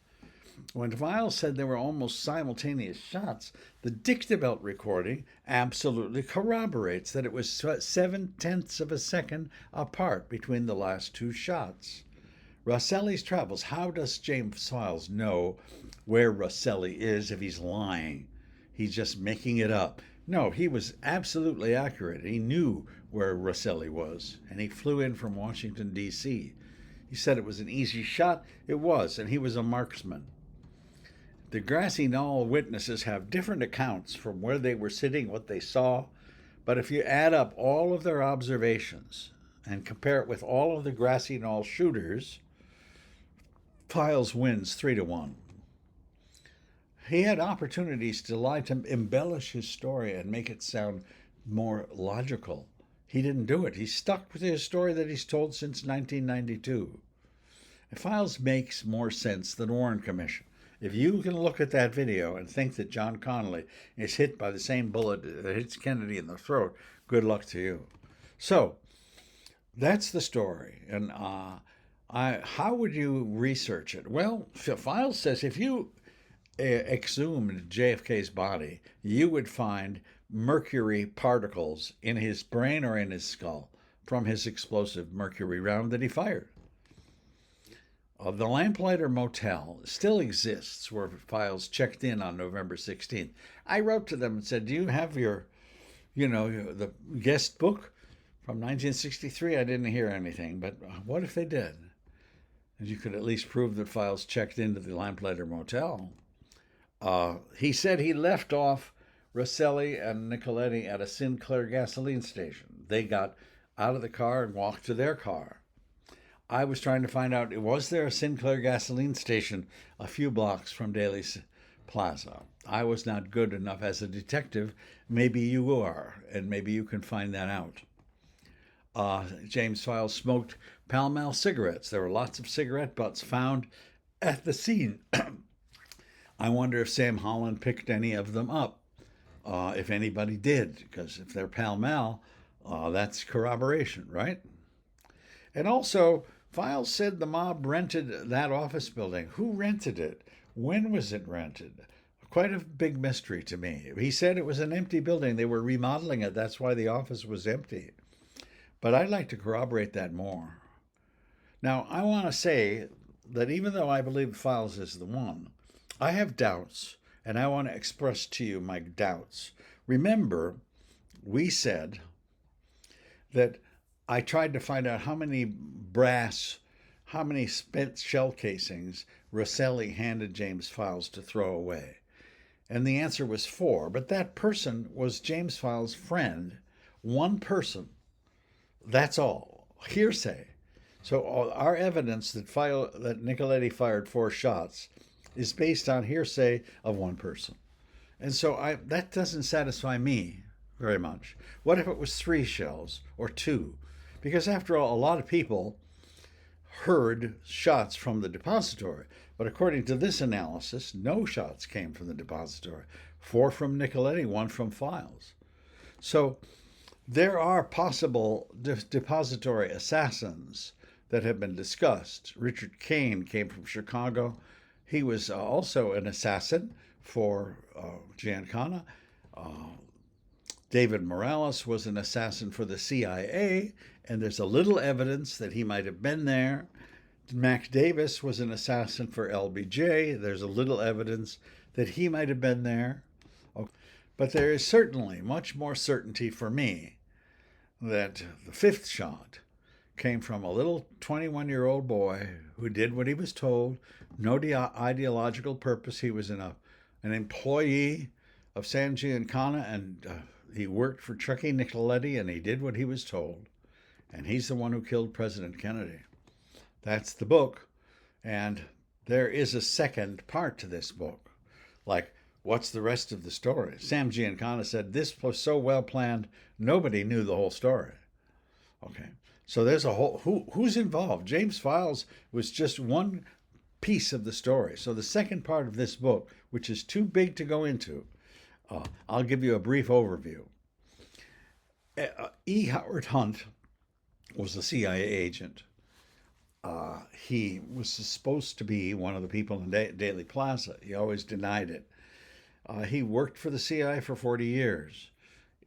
When Files said there were almost simultaneous shots, the Dictabelt recording absolutely corroborates that it was 0.7 of a second apart between the last 2 shots. Rosselli's travels. How does James Files know where Rosselli is if he's lying? He's just making it up. No, he was absolutely accurate. He knew where Rosselli was, and he flew in from Washington, D.C. He said it was an easy shot. It was, and he was a marksman. The grassy knoll witnesses have different accounts from where they were sitting, what they saw, but if you add up all of their observations and compare it with all of the grassy knoll shooters, Files wins 3-1. He had opportunities to lie, to embellish his story and make it sound more logical. He didn't do it. He stuck with his story that he's told since 1992. Files makes more sense than Warren Commission. If you can look at that video and think that John Connally is hit by the same bullet that hits Kennedy in the throat, good luck to you. So that's the story. And how would you research it? Well, Files says if you exhumed JFK's body, you would find mercury particles in his brain or in his skull from his explosive mercury round that he fired. The Lamplighter Motel still exists, where Files checked in on November 16th. I wrote to them and said, do you have the guest book from 1963? I didn't hear anything, but what if they did? And you could at least prove that Files checked into the Lamplighter Motel. He said he left off Rosselli and Nicoletti at a Sinclair gasoline station. They got out of the car and walked to their car. I was trying to find out, was there a Sinclair gasoline station a few blocks from Daley's Plaza? I was not good enough as a detective. Maybe you are, and maybe you can find that out. James Files smoked Pall Mall cigarettes. There were lots of cigarette butts found at the scene. I wonder if Sam Holland picked any of them up, if anybody did, because if they're Pall Mall, that's corroboration, right? And also, Files said the mob rented that office building. Who rented it? When was it rented? Quite a big mystery to me. He said it was an empty building. They were remodeling it. That's why the office was empty. But I'd like to corroborate that more. Now, I want to say that even though I believe Files is the one, I have doubts, and I want to express to you my doubts. Remember, we said that I tried to find out how many spent shell casings Rosselli handed James Files to throw away. And the answer was 4, but that person was James Files' friend, one person. That's all. Hearsay. So our evidence that Nicoletti fired 4 shots is based on hearsay of one person. And so that doesn't satisfy me very much. What if it was 3 shells or 2? Because after all, a lot of people heard shots from the depository. But according to this analysis, no shots came from the depository. 4 from Nicoletti, 1 from Files. So there are possible depository assassins that have been discussed. Richard Kane came from Chicago. He was also an assassin for Giancana. David Morales was an assassin for the CIA, and there's a little evidence that he might have been there. Mac Davis was an assassin for LBJ. There's a little evidence that he might have been there. But there is certainly much more certainty for me that the 5th shot came from a little 21-year-old boy who did what he was told, no ideological purpose. He was an employee of San Giancana, and he worked for Chucky Nicoletti, and he did what he was told. And he's the one who killed President Kennedy. That's the book. And there is a second part to this book. Like, what's the rest of the story? Sam Giancana said this was so well planned, nobody knew the whole story. Okay. So there's a whole, who's involved? James Files was just one piece of the story. So the second part of this book, which is too big to go into, I'll give you a brief overview. E. Howard Hunt was a CIA agent. He was supposed to be one of the people in Daley Plaza. He always denied it. He worked for the CIA for 40 years.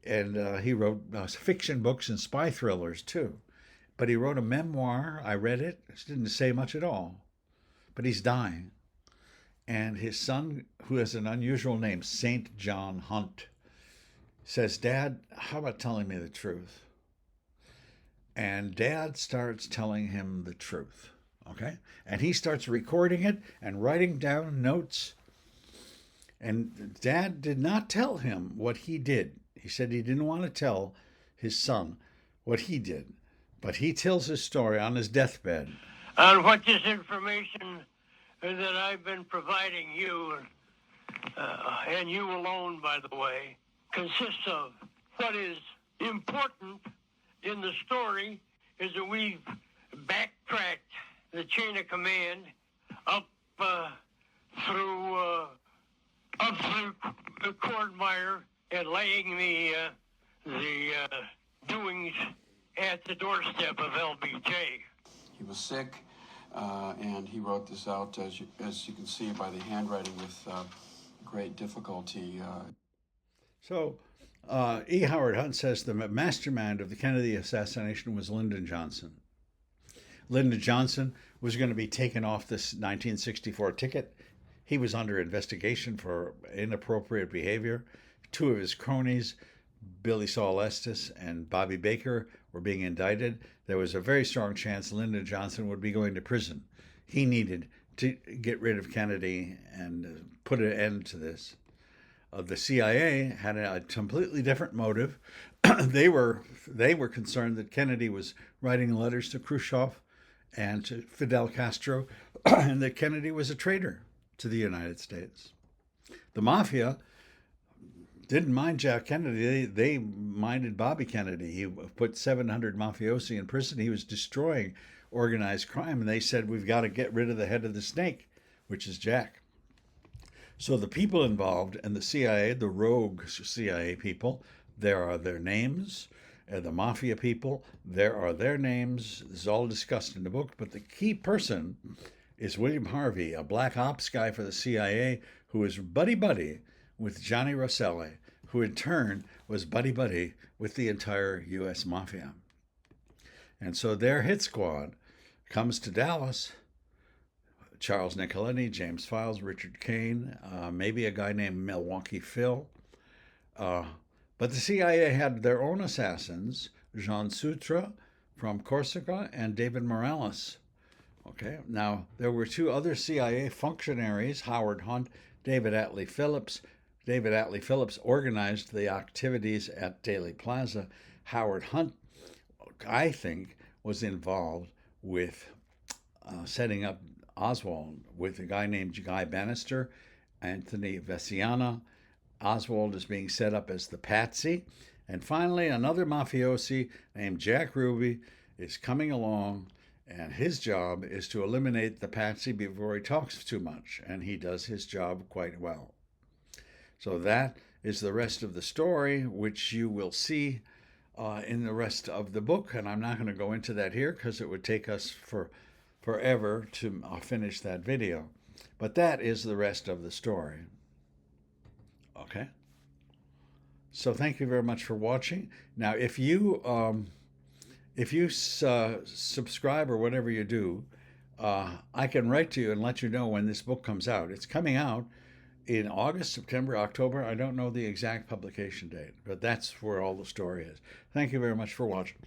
And he wrote fiction books and spy thrillers, too. But he wrote a memoir. I read it. It didn't say much at all. But he's dying. And his son, who has an unusual name, St. John Hunt, says, Dad, how about telling me the truth? And Dad starts telling him the truth, okay? And he starts recording it and writing down notes. And Dad did not tell him what he did. He said he didn't want to tell his son what he did. But he tells his story on his deathbed. On what this information that I've been providing you, and you alone, by the way, consists of. What is important in the story is that we've backtracked the chain of command up through Cordmeyer and laying the doings at the doorstep of LBJ. He was sick, and he wrote this out, as you can see by the handwriting, with great difficulty. So, E. Howard Hunt says the mastermind of the Kennedy assassination was Lyndon Johnson. Lyndon Johnson was going to be taken off this 1964 ticket. He was under investigation for inappropriate behavior. Two of his cronies, Billy Saul Estes and Bobby Baker, were being indicted. There was a very strong chance Lyndon Johnson would be going to prison. He needed to get rid of Kennedy and put an end to this. The CIA had a completely different motive. They were concerned that Kennedy was writing letters to Khrushchev and to Fidel Castro, and that Kennedy was a traitor to the United States. The Mafia didn't mind Jack Kennedy. They minded Bobby Kennedy. He put 700 mafiosi in prison. He was destroying organized crime, and they said, we've got to get rid of the head of the snake, which is Jack. So the people involved and the CIA, the rogue CIA people, there are their names. The Mafia people, there are their names. This is all discussed in the book, but the key person is William Harvey, a black ops guy for the CIA who was buddy-buddy with Johnny Rosselli, who in turn was buddy-buddy with the entire U.S. Mafia. And so their hit squad comes to Dallas. Charles Nicoletti, James Files, Richard Kane, maybe a guy named Milwaukee Phil. But the CIA had their own assassins, Jean Sutre from Corsica and David Morales. Okay, now there were two other CIA functionaries, Howard Hunt, David Atlee Phillips. David Atlee Phillips organized the activities at Daley Plaza. Howard Hunt, I think, was involved with setting up Oswald with a guy named Guy Bannister, Anthony Vesiana. Oswald is being set up as the patsy. And finally, another mafiosi named Jack Ruby is coming along, and his job is to eliminate the patsy before he talks too much, and he does his job quite well. So that is the rest of the story, which you will see in the rest of the book, and I'm not going to go into that here because it would take us forever to finish that video. But that is the rest of the story. Okay. So thank you very much for watching. Now, if you subscribe or whatever you do, I can write to you and let you know when this book comes out. It's coming out in August, September, October. I don't know the exact publication date, but that's where all the story is. Thank you very much for watching.